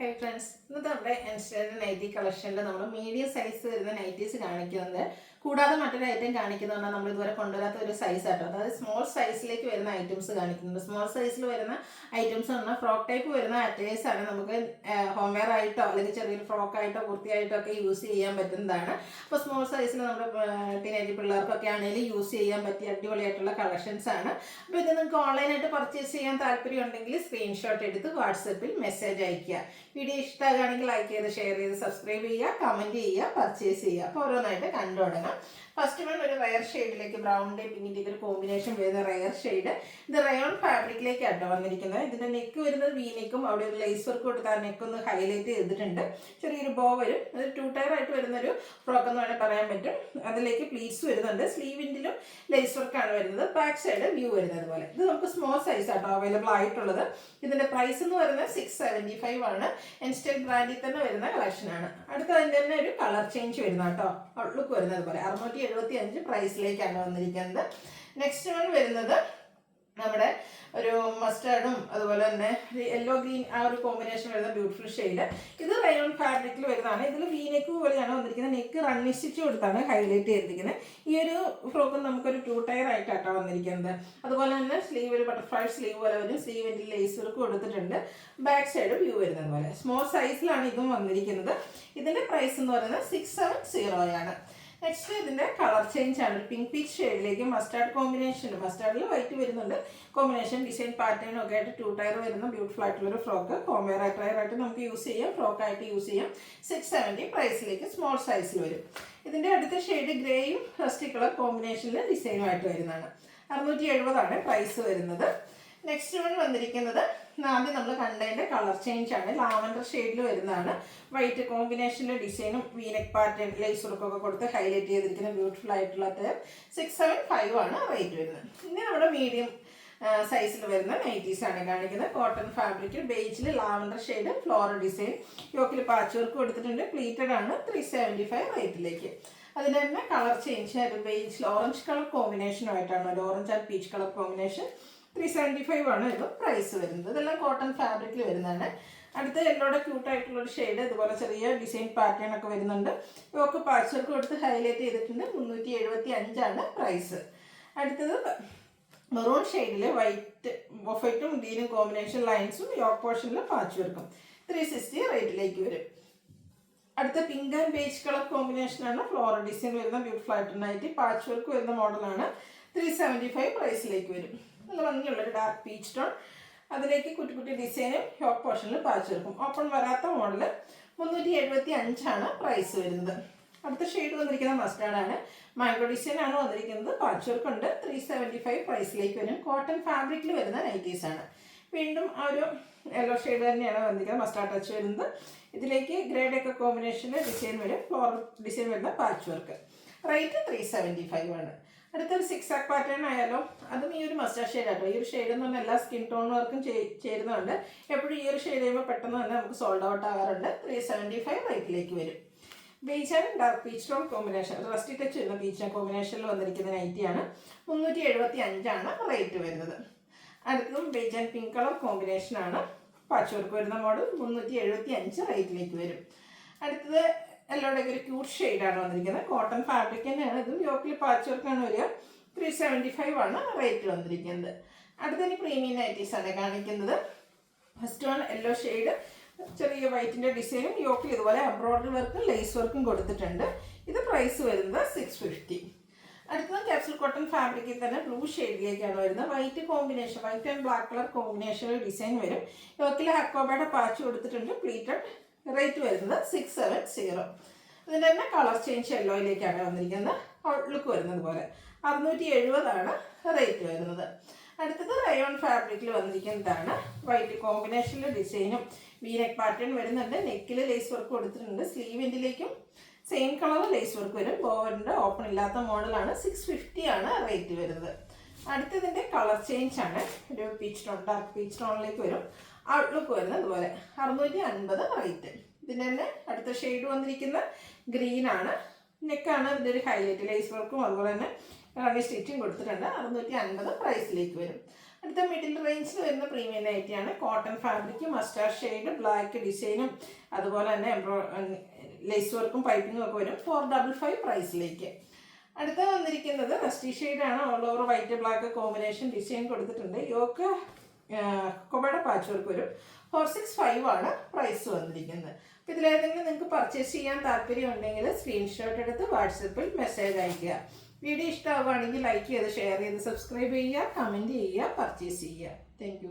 Hi friends, ഇന്നത്തെ നമ്മുടെ instant nightie കളക്ഷനിൽ നമ്മൾ മീഡിയം സൈസ് വരുന്ന നൈറ്റീസ് കാണിക്കുന്നുണ്ട്. കൂടാതെ മറ്റൊരു ഐറ്റം കാണിക്കുന്നത് നമ്മൾ ഇതുവരെ കൊണ്ടുവരാത്ത ഒരു സൈസ് ആട്ടോ. അതായത് സ്മോൾ സൈസിലേക്ക് വരുന്ന ഐറ്റംസ് കാണിക്കുന്നുണ്ട്. സ്മോൾ സൈസിൽ വരുന്ന ഐറ്റംസ് പറഞ്ഞാൽ ഫ്രോക്ക് ടൈപ്പ് വരുന്ന അറ്റയേഴ്സ് ആണ്. നമുക്ക് ഹോം വെയർ ആയിട്ടോ അല്ലെങ്കിൽ ചെറിയൊരു ഫ്രോക്കായിട്ടോ കുർത്തിയായിട്ടോ ഒക്കെ യൂസ് ചെയ്യാൻ പറ്റുന്നതാണ്. അപ്പോൾ സ്മോൾ സൈസിൽ നമ്മുടെ ടീനേജ് പിള്ളേർക്കൊക്കെ ആണെങ്കിലും യൂസ് ചെയ്യാൻ പറ്റിയ അടിപൊളിയായിട്ടുള്ള കളക്ഷൻസ് ആണ്. അപ്പോൾ ഇത് നിങ്ങൾക്ക് ഓൺലൈനായിട്ട് പർച്ചേസ് ചെയ്യാൻ താല്പര്യം ഉണ്ടെങ്കിൽ സ്ക്രീൻഷോട്ട് എടുത്ത് വാട്സപ്പിൽ മെസ്സേജ് അയയ്ക്കുക. വീഡിയോ ഇഷ്ടമാകുകയാണെങ്കിൽ ലൈക്ക് ചെയ്ത് ഷെയർ ചെയ്ത് സബ്സ്ക്രൈബ് ചെയ്യുക, കമൻറ്റ് ചെയ്യുക, പർച്ചേസ് ചെയ്യുക. അപ്പോൾ ഓരോന്നായിട്ട് കണ്ടു തുടങ്ങാം. ഫസ്റ്റ് വൺ ഒരു റയർ ഷെയ്ഡിലേക്ക് ബ്രൗണിൻ്റെ പിങ്കിൻ്റെ ഒരു കോമ്പിനേഷൻ വരുന്ന റയർ ഷെയ്ഡ്. ഇത് റയോൺ ഫാബ്രിക്കിലേക്ക് ആട്ടോ വന്നിരിക്കുന്നത്. ഇതിൻ്റെ നെക്ക് വരുന്നത് വി നെക്കും അവിടെ ഒരു ലേസ് വർക്ക് കൊടുത്ത് ആ നെക്കൊന്ന് ഹൈലൈറ്റ് ചെയ്തിട്ടുണ്ട്. ചെറിയൊരു ബോ വരും. അത് 2 ടയർ ആയിട്ട് വരുന്നൊരു ഫ്രോക്ക് എന്ന് വേണമെങ്കിൽ പറയാൻ പറ്റും. അതിലേക്ക് പ്ലീറ്റ്സ് വരുന്നുണ്ട്. സ്ലീവിൻ്റിലും ലേസ് വർക്കാണ് വരുന്നത്. ബാക്ക് സൈഡ് വ്യൂ വരുന്നത് പോലെ. ഇത് നമുക്ക് സ്മോൾ സൈസ് ആട്ടോ അവൈലബിൾ ആയിട്ടുള്ളത്. ഇതിൻ്റെ പ്രൈസ് എന്ന് പറയുന്നത് 675 ആണ്. ഇൻസ്റ്റന്റ് ബ്രാൻഡിൽ തന്നെ വരുന്ന കളക്ഷനാണ്. അടുത്ത അതിൻ്റെ തന്നെ ഒരു കളർ ചേഞ്ച് വരുന്ന കേട്ടോ. ഔട്ട്ലുക്ക് വരുന്നത് പോലെ 675 പ്രൈസിലേക്കാണ് വന്നിരിക്കുന്നത്. നെക്സ്റ്റ് വൺ വരുന്നത് നമ്മുടെ ഒരു മസ്റ്റാർഡും അതുപോലെ തന്നെ യെല്ലോ ഗ്രീൻ ആ ഒരു കോമ്പിനേഷൻ വരുന്ന ബ്യൂട്ടിഫുൾ ഷെയ്ഡ്. ഇത് റയോൺ ഫാബ്രിക്കിൽ വരുന്നതാണ്. ഇതിൽ വി നെക്ക് പോലെയാണ് വന്നിരിക്കുന്നത്. നെക്ക് റണ്ണി സ്റ്റിച്ച് കൊടുത്താണ് ഹൈലൈറ്റ് ചെയ്തിരിക്കുന്നത്. ഈ ഒരു ഫ്രോക്ക് നമുക്കൊരു 2 ടയർ ആയിട്ടാണ് വന്നിരിക്കുന്നത്. അതുപോലെ തന്നെ സ്ലീവ് ഒരു ബട്ടർഫ്ലൈ സ്ലീവ് പോലെ വരും. സ്ലീവിൻ്റെ ലേസ് വർക്ക് കൊടുത്തിട്ടുണ്ട്. ബാക്ക് സൈഡ് വ്യൂ വരുന്നത് പോലെ സ്മോൾ സൈസിലാണ് ഇതും വന്നിരിക്കുന്നത്. ഇതിൻ്റെ പ്രൈസ് എന്ന് പറയുന്നത് 670 ആണ്. നെക്സ്റ്റ് ഇതിൻ്റെ കളർ ചേഞ്ച് ആണ്. പിങ്ക് പീച്ച് ഷെയ്ഡിലേക്ക് മസ്റ്റാർഡ് കോമ്പിനേഷൻ. മസ്റ്റാർഡിൽ വൈറ്റ് വരുന്നുണ്ട്. കോമ്പിനേഷൻ ഡിസൈൻ പാറ്റേണും ഒക്കെ ആയിട്ട് 2 ടയർ വരുന്ന ബ്യൂട്ടിഫുൾ ആയിട്ടുള്ളൊരു ഫ്രോക്ക്. ഹോംവെയർ ആയിട്ട് നമുക്ക് യൂസ് ചെയ്യാം, ഫ്രോക്കായിട്ട് യൂസ് ചെയ്യാം. 670 പ്രൈസിലേക്ക് സ്മോൾ സൈസിൽ വരും. ഇതിൻ്റെ അടുത്ത ഷെയ്ഡ് ഗ്രേയും റസ്റ്റി കളർ കോമ്പിനേഷനിൽ ഡിസൈനുമായിട്ട് വരുന്നതാണ്. 670 ആണ് പ്രൈസ് വരുന്നത്. നെക്സ്റ്റ് വൺ വന്നിരിക്കുന്നത് ആദ്യം നമ്മൾ കണ്ടതിൻ്റെ കളർ ചേഞ്ച് ആണ്. ലാവൻഡർ ഷെയ്ഡിൽ വരുന്നതാണ്. വൈറ്റ് കോമ്പിനേഷനിലെ ഡിസൈനും വീനെക്ക് പാറ്റേൺ ലേസ് വർക്കൊക്കെ കൊടുത്ത് ഹൈലൈറ്റ് ചെയ്തിരിക്കുന്ന ബ്യൂട്ടിഫുൾ ആയിട്ടുള്ള 675 ആണ് റേറ്റ് വരുന്നത്. ഇനി നമ്മുടെ മീഡിയം സൈസിൽ വരുന്ന നൈറ്റീസ് ആണ് കാണിക്കുന്നത്. കോട്ടൺ ഫാബ്രിക്കിൽ ബേജിൽ ലാവൻഡർ ഷെയ്ഡ് ഫ്ലോറൽ ഡിസൈൻ യോക്കിൽ പാച്ച് വർക്ക് കൊടുത്തിട്ടുണ്ട്. പ്ലീറ്റഡ് ആണ്. 375 റേറ്റിലേക്ക്. അതിന് തന്നെ കളർ ചേഞ്ച് ആയിട്ട് ബേജിൽ ഓറഞ്ച് കളർ കോമ്പിനേഷനുമായിട്ടാണ്. ഒരു orange and peach colour combination. 375 ആണ് ഇത് പ്രൈസ് വരുന്നത്. ഇതെല്ലാം കോട്ടൺ ഫാബ്രിക്കിൽ വരുന്നതാണ്. അടുത്ത യെല്ലോടെ ക്യൂട്ടായിട്ടുള്ളൊരു ഷെയ്ഡ്. ഇതുപോലെ ചെറിയ ഡിസൈൻ പാറ്റേൺ ഒക്കെ വരുന്നുണ്ട്. യോക്ക് പാച്ച് വർക്ക് കൊടുത്ത് ഹൈലൈറ്റ് ചെയ്തിട്ടുണ്ട്. 375 ആണ് പ്രൈസ്. അടുത്തത് മെറൂൺ ഷെയ്ഡിൽ വൈറ്റ് വൈറ്റും ഗ്രീനും കോമ്പിനേഷൻ ലൈൻസും യോക്ക് പോർഷനിൽ പാച്ച് വർക്കും. 360 റേറ്റിലേക്ക് വരും. അടുത്ത പിങ്ക് ആൻഡ് ബേജ് കളർ കോമ്പിനേഷനാണ്. ഫ്ലോറൽ ഡിസൈൻ വരുന്ന ബ്യൂട്ടിഫുൾ ആയിട്ടുണ്ടായിട്ട് പാച്ച് വർക്ക് വരുന്ന മോഡലാണ്. 375 പ്രൈസിലേക്ക് വരും. നല്ല ഭംഗിയുള്ളൊരു ഡാർക്ക് പീച്ച് ടോൺ. അതിലേക്ക് കുട്ടി കുട്ടി ഡിസൈനും യോക്ക് പോർഷനിൽ പാച്ച് വർക്കും. ഓപ്പൺ വരാത്ത മോഡൽ. 375 ആണ് പ്രൈസ് വരുന്നത്. അടുത്ത ഷെയ്ഡ് വന്നിരിക്കുന്നത് മസ്റ്റാർഡാണ്. മാംഗോ ഡിസൈൻ ആണ് വന്നിരിക്കുന്നത്. പാച്ച് വർക്ക് ഉണ്ട്. 375 പ്രൈസിലേക്ക് വരും. കോട്ടൺ ഫാബ്രിക്കിൽ വരുന്ന നൈറ്റീസ് ആണ്. വീണ്ടും ആ ഒരു യെല്ലോ ഷെയ്ഡ് തന്നെയാണ് വന്നിരിക്കുന്നത്. മസ്റ്റാർഡ് ടച്ച് വരുന്നത്. ഇതിലേക്ക് ഗ്രേഡൊക്കെ കോമ്പിനേഷനിൽ ഡിസൈൻ വരും. ഫ്ലോറൽ ഡിസൈൻ വരുന്ന പാച്ച് വർക്ക്. റേറ്റ് 375 ആണ്. അടുത്തൊരു 6 ആക്ക് പാറ്റേൺ ആയാലും അതും ഈ ഒരു മസ്റ്റാർഡ് ഷെയ്ഡ് ആട്ടോ. ഈ ഒരു ഷെയ്ഡ് എന്ന് പറഞ്ഞാൽ എല്ലാ സ്കിൻ ടോണുകൾക്കും ചേരുന്നുണ്ട്. എപ്പോഴും ഈ ഒരു ഷെയ്ഡ് ചെയ്യുമ്പോൾ പെട്ടെന്ന് തന്നെ നമുക്ക് സോൾഡ് ഔട്ട് ആകാറുണ്ട്. 375 റേറ്റിലേക്ക് വരും. Beach and dark peach tone combination rusty touch വരുന്ന പീച്ച് കോമ്പിനേഷനിൽ വന്നിരിക്കുന്ന നൈറ്റിയാണ്. 375 ആണ് റേറ്റ് വരുന്നത്. അടുത്തതും ബീച്ച് ആൻഡ് പിങ്ക് കളർ കോമ്പിനേഷനാണ്. പാച്ച് വർക്ക് വരുന്ന മോഡൽ. 375 റേറ്റിലേക്ക് വരും. അടുത്തത് എല്ലാവരുടെയൊക്കെ ഒരു ക്യൂട്ട് ഷെയ്ഡാണ് വന്നിരിക്കുന്നത്. കോട്ടൺ ഫാബ്രിക് തന്നെയാണ്. ഇതും യോക്കിൽ പാച്ച് വർക്കാണ് വരിക. 375 ആണ് റേറ്റ് വന്നിരിക്കുന്നത്. അടുത്തതിന് പ്രീമിയം നൈറ്റീസ് ആണ് കാണിക്കുന്നത്. First one yellow shade. ചെറിയ വൈറ്റിൻ്റെ ഡിസൈനും യോക്കിൽ ഇതുപോലെ എംബ്രോയിഡറി വർക്കും ലേസ് വർക്കും കൊടുത്തിട്ടുണ്ട്. ഇത് പ്രൈസ് വരുന്നത് 650. അടുത്തത് ക്യാപ്സൂൾ കോട്ടൺ ഫാബ്രിക്കിൽ തന്നെ ബ്ലൂ ഷെയ്ഡിലേക്കാണ് വരുന്നത്. White combination white and black colour കോമ്പിനേഷനിൽ ഡിസൈൻ വരും. യോക്കിൽ ഹക്കോബയുടെ പാച്ച് കൊടുത്തിട്ടുണ്ട്. പ്ലീറ്റഡ്. റേറ്റ് വരുന്നത് 670. ഇതിൻ്റെ തന്നെ കളർ ചേഞ്ച് യെല്ലോയിലേക്കാണ് വന്നിരിക്കുന്നത്. ഔട്ട്ലുക്ക് വരുന്നത് പോലെ 670 ആണ് റേറ്റ് വരുന്നത്. അടുത്തത് റയോൺ ഫാബ്രിക്കിൽ വന്നിരിക്കുന്നതാണ്. വൈറ്റ് കോമ്പിനേഷനിൽ ഡിസൈനും വീനെക്ക് പാറ്റേൺ വരുന്നുണ്ട്. നെക്കിൽ ലേസ് വർക്ക് കൊടുത്തിട്ടുണ്ട്. സ്ലീവിൻ്റിലേക്കും സെയിം കളർ ലേസ് വർക്ക് വരും. ബോവറിൻ്റെ ഓപ്പൺ ഇല്ലാത്ത മോഡലാണ്. 650 ആണ് റേറ്റ് വരുന്നത്. അടുത്തതിൻ്റെ കളർ ചേഞ്ച് ആണ്. ഒരു പീച്ച് ടോൺ ഡാർക്ക് പീച്ച് ടോണിലേക്ക് വരും. ഔട്ട്ലുക്ക് വരുന്നത് അതുപോലെ 650 റേറ്റ്. ഇതിൻ്റെ തന്നെ അടുത്ത ഷെയ്ഡ് വന്നിരിക്കുന്ന ഗ്രീനാണ്. നെക്കാണ് ഇതിൻ്റെ ഒരു ഹൈലൈറ്റ്. ലേസ് വർക്കും അതുപോലെ തന്നെ റണ്ണി സ്റ്റിച്ചും കൊടുത്തിട്ടുണ്ട്. 650 പ്രൈസിലേക്ക് വരും. അടുത്ത മിഡിൽ റേഞ്ചിൽ വരുന്ന പ്രീമിയം നൈറ്റിയാണ്. Cotton fabric, mustard shade, black ഡിസൈനും അതുപോലെ തന്നെ ലേസ് വർക്കും പൈപ്പിങ്ങും ഒക്കെ വരും. 455 പ്രൈസിലേക്ക്. അടുത്ത വന്നിരിക്കുന്നത് റസ്റ്റി ഷെയ്ഡാണ്. All over white black combination design കൊടുത്തിട്ടുണ്ട്. യോക്ക് കൊബയുടെ പാച്ച് വർക്ക് വരും. 465 ആണ് പ്രൈസ് വന്നിരിക്കുന്നത്. അപ്പോൾ ഇതിലേതെങ്കിലും നിങ്ങൾക്ക് പർച്ചേസ് ചെയ്യാൻ താല്പര്യം ഉണ്ടെങ്കിൽ സ്ക്രീൻഷോട്ട് എടുത്ത് വാട്സപ്പിൽ മെസ്സേജ് അയയ്ക്കുക. വീഡിയോ ഇഷ്ടമാവുകയാണെങ്കിൽ ലൈക്ക് ചെയ്ത് ഷെയർ ചെയ്ത് സബ്സ്ക്രൈബ് ചെയ്യുക, കമൻറ്റ് ചെയ്യുക, പർച്ചേസ് ചെയ്യുക. താങ്ക്